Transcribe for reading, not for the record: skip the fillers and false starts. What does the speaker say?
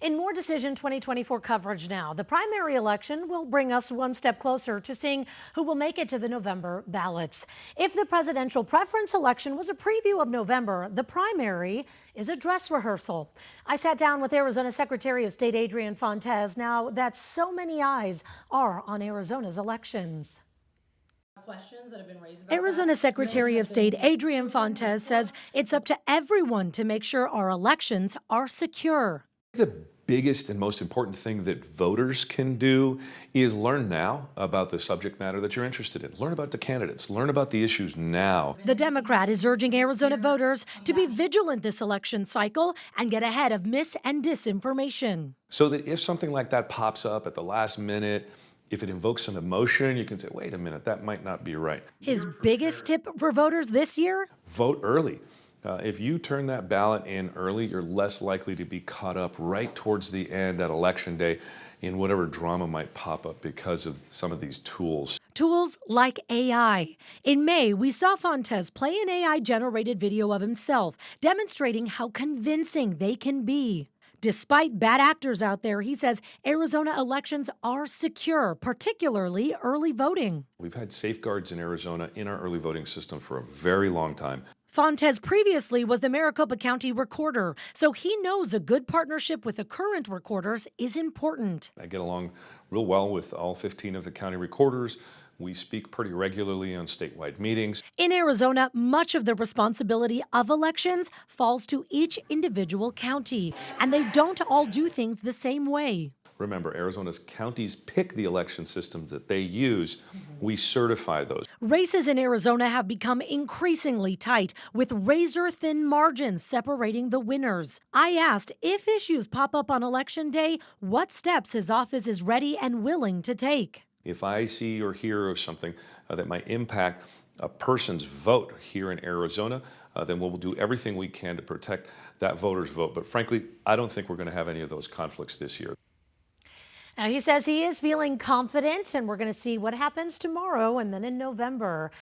In More Decision 2024 coverage now, the primary election will bring us one step closer to seeing who will make it to the November ballots. If the presidential preference election was a preview of November, the primary is a dress rehearsal. I sat down with Arizona Secretary of State Adrian Fontes now that so many eyes are on Arizona's elections. Questions that have been raised about Arizona Secretary of State Adrian Fontes says it's up to everyone to make sure our elections are secure. The biggest and most important thing that voters can do is learn now about the subject matter that you're interested in. Learn about the candidates. Learn about the issues now. The Democrat is urging Arizona voters to be vigilant this election cycle and get ahead of mis- and disinformation. So that if something like that pops up at the last minute, if it invokes some emotion, you can say, wait a minute, that might not be right. His biggest tip for voters this year? Vote early. If you turn that ballot in early, you're less likely to be caught up right towards the end at Election Day in whatever drama might pop up because of some of these tools. Tools like AI. In May, we saw Fontes play an AI-generated video of himself, demonstrating how convincing they can be. Despite bad actors out there, he says Arizona elections are secure, particularly early voting. We've had safeguards in Arizona in our early voting system for a very long time. Fontes previously was the Maricopa County recorder, so he knows a good partnership with the current recorders is important. I get along real well with all 15 of the county recorders. We speak pretty regularly on statewide meetings. In Arizona, much of the responsibility of elections falls to each individual county, and they don't all do things the same way. Remember, Arizona's counties pick the election systems that they use. We certify those. Races in Arizona have become increasingly tight, with razor-thin margins separating the winners. I asked if issues pop up on Election Day, what steps his office is ready and willing to take. If I see or hear of something that might impact a person's vote here in Arizona, then we'll do everything we can to protect that voter's vote. But frankly, I don't think we're going to have any of those conflicts this year. Now, he says he is feeling confident, and we're going to see what happens tomorrow and then in November.